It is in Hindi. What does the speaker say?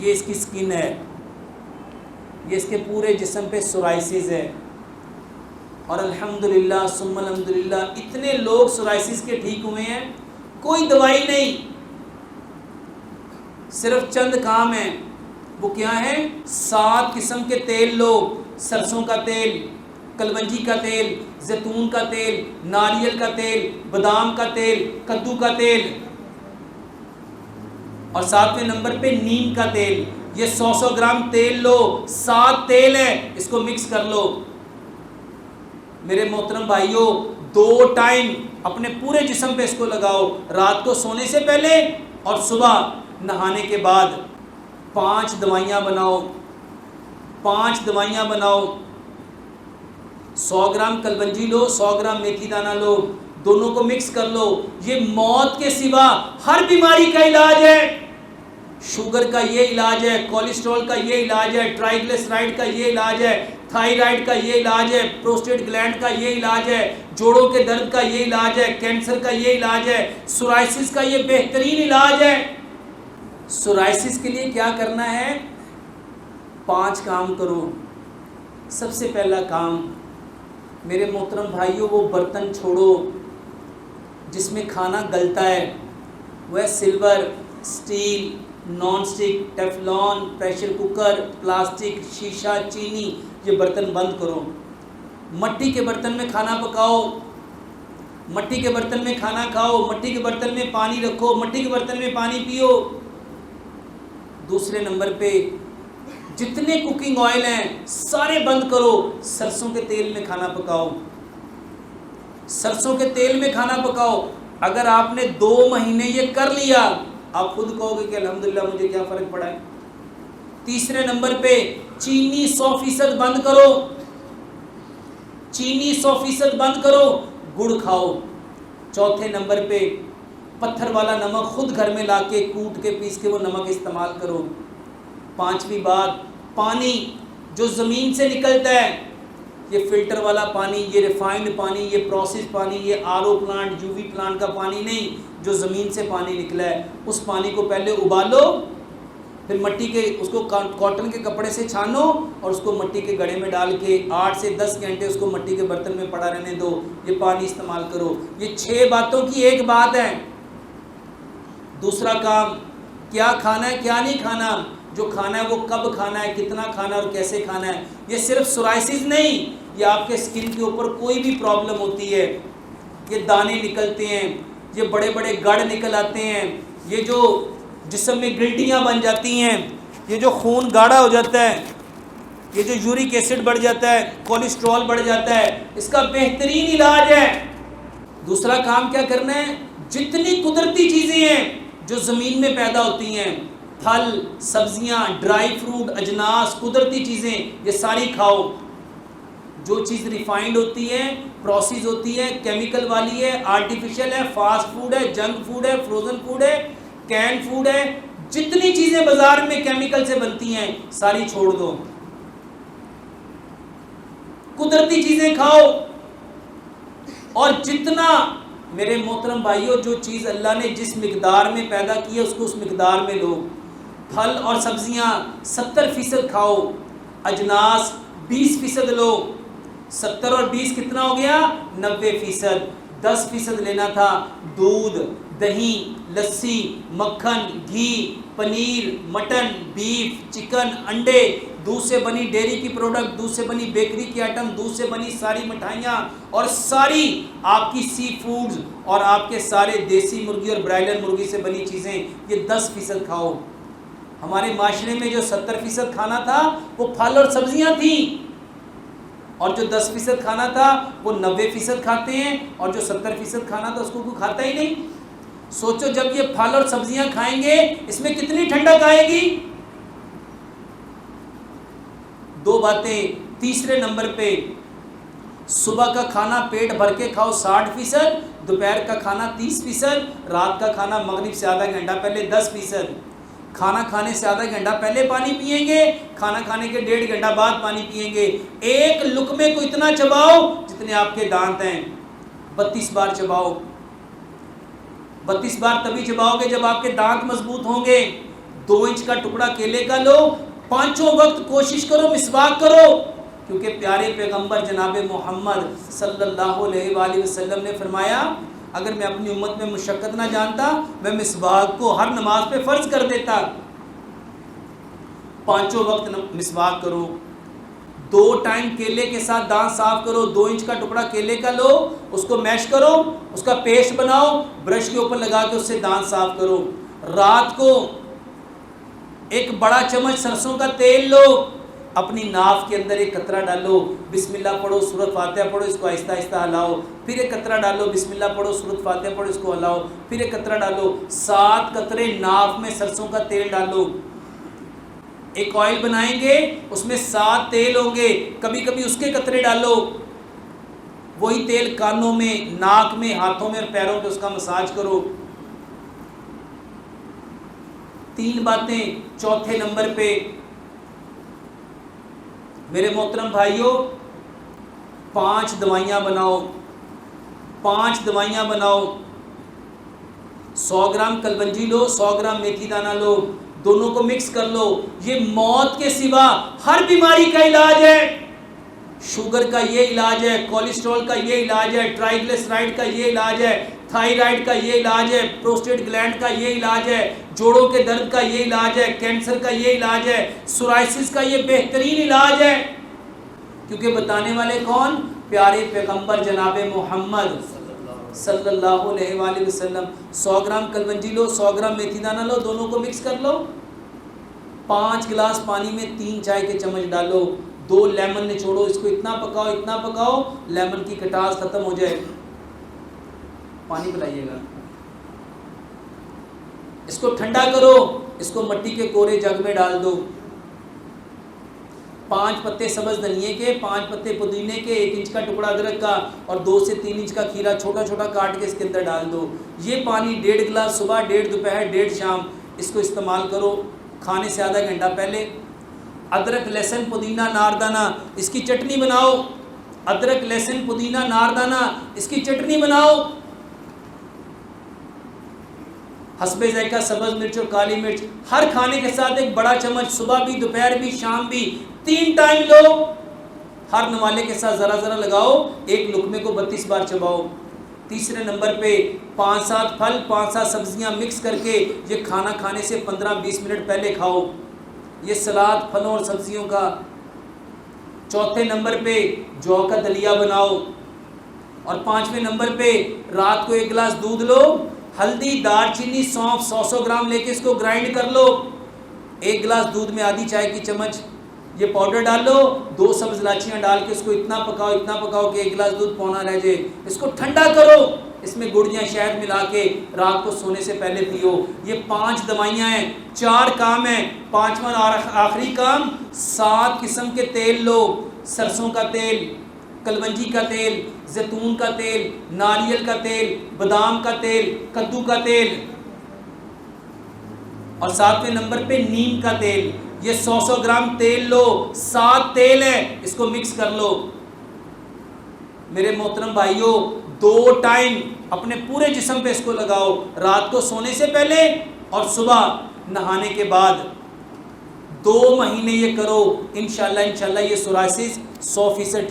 ये इसकी स्किन है, ये इसके पूरे जिस्म पे सोराइसिस है। और अल्हम्दुलिल्लाह सुम्मा अल्हम्दुलिल्लाह इतने लोग सोराइसिस के ठीक हुए हैं, कोई दवाई नहीं, सिर्फ चंद काम है। वो क्या है? 7 किस्म के तेल लो, सरसों का तेल, कलवंजी का तेल, जैतून का तेल, नारियल का तेल, बादाम का तेल, कद्दू का तेल, और 7वें नंबर पे नीम का तेल। ये 100 ग्राम तेल लो, 7 तेल है, इसको मिक्स कर लो। मेरे मोहतरम भाइयों, 2 टाइम अपने पूरे जिस्म पे इसको लगाओ, रात को सोने से पहले और सुबह नहाने के बाद। 5 दवाइयाँ बनाओ, 5 दवाइयाँ बनाओ। 100 ग्राम कलवंजी लो, 100 ग्राम मेथी दाना लो, दोनों को मिक्स कर लो। ये मौत के सिवा हर बीमारी का इलाज है। शुगर का ये इलाज है, कोलेस्ट्रॉल का ये इलाज है, ट्राइग्लिसराइड का ये इलाज है, थायराइड का ये इलाज है, प्रोस्टेट ग्लैंड का ये इलाज है, जोड़ों के दर्द का ये इलाज है, कैंसर का ये इलाज है, सोराइसिस का ये बेहतरीन इलाज है। सोराइसिस के लिए क्या करना है? 5 काम करो। सबसे पहला काम मेरे मोहतरम भाइयों, वो बर्तन छोड़ो जिसमें खाना गलता है। वह silver, steel, non stick, Teflon, pressure cooker, plastic, शीशा, चीनी, ये बर्तन बंद करो। मट्टी के बर्तन में खाना पकाओ, मट्टी के बर्तन में खाना खाओ, मट्टी के बर्तन में पानी रखो, मट्टी के बर्तन में पानी पियो। दूसरे नंबर पे जितने कुकिंग ऑयल हैं सारे बंद करो। सरसों के तेल में खाना पकाओ, सरसों के तेल में खाना पकाओ। अगर आपने 2 महीने ये कर लिया, आप खुद कहोगे कि अल्हम्दुलिल्लाह मुझे क्या फ़र्क पड़ा है। तीसरे नंबर पे चीनी 100% बंद करो, चीनी 100% बंद करो, गुड़ खाओ। चौथे नंबर पे पत्थर वाला नमक खुद घर में लाके कूट के पीस के वो नमक इस्तेमाल करो। 5वीं बात, पानी जो ज़मीन से निकलता है, ये फ़िल्टर वाला पानी, ये रिफाइंड पानी, ये प्रोसेस पानी, ये आरओ प्लांट, यूवी प्लांट का पानी नहीं, जो ज़मीन से पानी निकला है, उस पानी को पहले उबालो, फिर मट्टी के उसको कॉटन के कपड़े से छानो और उसको मट्टी के गड्ढे में डाल के 8 से 10 घंटे उसको मट्टी के बर्तन में पड़ा रहने दो। ये पानी इस्तेमाल करो। ये 6 बातों की एक बात है। दूसरा काम, क्या खाना है क्या नहीं खाना, जो खाना है वो कब खाना है, कितना खाना है और कैसे खाना है। ये सिर्फ सोराइसिस नहीं, ये आपके स्किन के ऊपर कोई भी प्रॉब्लम होती है, ये दाने निकलते हैं, ये बड़े बड़े गढ़ निकल आते हैं, ये जो जिस्म में गिल्टियाँ बन जाती हैं, ये जो खून गाढ़ा हो जाता है, ये जो यूरिक एसिड बढ़ जाता है, कोलेस्ट्रॉल बढ़ जाता है, इसका बेहतरीन इलाज है। दूसरा काम क्या करना है? जितनी कुदरती चीज़ें हैं जो ज़मीन में पैदा होती हैं, फल, सब्जियां, ड्राई फ्रूट, अजनास, कुदरती चीज़ें, ये सारी खाओ। जो चीज़ रिफाइंड होती है, प्रोसेस होती है, केमिकल वाली है, आर्टिफिशियल है, फास्ट फूड है, जंक फूड है, फ्रोज़न फूड है, कैन फूड है, जितनी चीज़ें बाजार में केमिकल से बनती हैं सारी छोड़ दो। कुदरती चीज़ें खाओ। और जितना मेरे मोहतरम भाइयों, जो चीज़ अल्लाह ने जिस मिकदार में पैदा की है उसको उस मिकदार में लो। फल और सब्जियां 70% खाओ, अजनास 20% लो। 70 और 20 कितना हो गया? 90%। 10% लेना था दूध, दही, लस्सी, मक्खन, घी, पनीर, मटन, बीफ, चिकन, अंडे, दूध से बनी डेयरी की प्रोडक्ट, दूध से बनी बेकरी की आइटम, दूध से बनी सारी मिठाइयाँ और सारी आपकी सी फूड्स और आपके सारे देसी मुर्गी और ब्रायलर मुर्गी से बनी चीज़ें, ये 10% खाओ। हमारे माशरे में जो 70% खाना था वो फल और सब्जियाँ थी, और जो 10% खाना था वो 90% खाते हैं, और जो 70% खाना था उसको कोई खाता ही नहीं। सोचो, जब ये फल और सब्जियां खाएंगे इसमें कितनी ठंडक आएगी। 2 बातें। तीसरे नंबर पे, सुबह का खाना पेट भर के खाओ 60%, दोपहर का खाना 30%, रात का खाना मगरिब से आधा घंटा पहले 10%। खाना खाने से आधा घंटा पहले पानी पिएंगे, खाना खाने के 1.5 घंटा बाद पानी पिएंगे। एक लुकमे को इतना चबाओ जितने आपके दांत हैं। 32 बार चबाओ। 32 बार तभी चबाओगे जब आपके दांत मजबूत होंगे। 2 इंच का टुकड़ा केले का लो, 5 वक्त कोशिश करो मिसवाक करो, क्योंकि प्यारे पैगंबर जनाब मोहम्मद सल्लल्लाहु अलैहि वसल्लम ने फरमाया अगर मैं अपनी उम्मत में मुशक्कत ना जानता मैं मिसवाक को हर नमाज पे फ़र्ज कर देता। 5 वक्त मिसवाक करो, 2 टाइम केले के साथ दांत साफ करो, 2 इंच का टुकड़ा केले का लो, उसको मैश करो, उसका पेस्ट बनाओ, ब्रश के ऊपर लगा के उससे दांत साफ करो। रात को एक बड़ा चम्मच सरसों का तेल लो, अपनी नाफ के अंदर एक कतरा डालो, बिस्मिल्लाह पढ़ो, सूरत फातिहा पढ़ो, इसको आहिस्ता आहिस्ता हिलाओ, फिर एक कतरा डालो, बिस्मिल्लाह पढ़ो, सूरत फातिहा पढ़ो, इसको हिलाओ, फिर एक कतरा डालो, 7 कतरे नाफ में सरसों का तेल डालो। एक ऑयल बनाएंगे उसमें 7 तेल होंगे, कभी कभी उसके कतरे डालो, वही तेल कानों में, नाक में, हाथों में और पैरों पे उसका मसाज करो। 3 बातें। चौथे नंबर पे मेरे मोहतरम भाइयों 5 दवाइयाँ बनाओ, 5 दवाइयाँ बनाओ। 100 ग्राम कलवंजी लो, 100 ग्राम मेथी दाना लो, दोनों को मिक्स कर लो। ये मौत के सिवा हर बीमारी का इलाज है। शुगर का ये इलाज है, कोलेस्ट्रॉल का ये इलाज है, ट्राइग्लिसराइड का ये इलाज है, थायराइड का ये इलाज है, प्रोस्टेट ग्लैंड का ये इलाज है, जोड़ों के दर्द का ये इलाज है, कैंसर का ये इलाज है, सोराइसिस का ये बेहतरीन इलाज है। क्योंकि बताने वाले कौन? प्यारे पैगंबर जनाब मोहम्मद सल्लल्लाहु अलैहि वसल्लम। 100 ग्राम कलवंजी लो, 100 ग्राम मेथी दाना लो, दोनों को मिक्स कर लो। 5 गिलास पानी में 3 चाय के चम्मच डालो, 2 लेमन निचोड़ो, इसको इतना पकाओ लेमन की खटास खत्म हो जाए। पानी पिलाइएगा। इसको ठंडा करो, इसको मिट्टी के कोरे जग में डाल दो। 5 पत्ते सब्ज धनिए के, 5 पत्ते पुदीने के, 1 इंच का टुकड़ा अदरक का और 2 से 3 इंच का खीरा छोटा छोटा काट के इसके अंदर डाल दो। ये पानी 1.5 गिलास सुबह, 1.5 दोपहर, 1.5 शाम इसको इस्तेमाल करो खाने से आधा घंटा पहले। अदरक लहसुन पुदीना नारदाना इसकी चटनी बनाओ। अदरक लहसुन पुदीना नारदाना इसकी चटनी बनाओ। हस्बे ज़ायका सब्ज़ मिर्च और काली मिर्च हर खाने के साथ एक बड़ा चम्मच, सुबह भी, दोपहर भी, शाम भी, 3 टाइम लो। हर नवाले के साथ ज़रा ज़रा लगाओ, एक लुकमे को 32 बार चबाओ। तीसरे नंबर पे 5-7 फल, 5-7 सब्जियां मिक्स करके ये खाना खाने से 15-20 मिनट पहले खाओ। ये सलाद फलों और सब्जियों का। चौथे नंबर पे जौ का दलिया बनाओ। और 5वें नंबर पे रात को 1 गिलास दूध लो, हल्दी, दालचीनी, सौंफ 100 ग्राम लेके इसको ग्राइंड कर लो। 1 गिलास दूध में आधी चाय की चम्मच ये पाउडर डाल लो, 2 सब्ज इलायचियाँ डाल के इसको इतना पकाओ कि 1 गिलास दूध पौना रह जाए। इसको ठंडा करो, इसमें गुड़ या शहद मिला के रात को सोने से पहले पियो। ये 5 दवाइयाँ हैं, 4 काम हैं। 5वां और आखिरी काम, 7 किस्म के तेल लो। सरसों का तेल, कलवंजी का तेल, जैतून का तेल, नारियल का तेल, बादाम का तेल, कद्दू का तेल और 7वें नंबर पे नीम का तेल। ये 100 ग्राम तेल लो, 7 तेल है, इसको मिक्स कर लो। मेरे मोहतरम भाइयों 2 टाइम अपने पूरे जिस्म पे इसको लगाओ, रात को सोने से पहले और सुबह नहाने के बाद। 2 महीने ये करो, इंशाल्लाह ये सोराइसिस 100%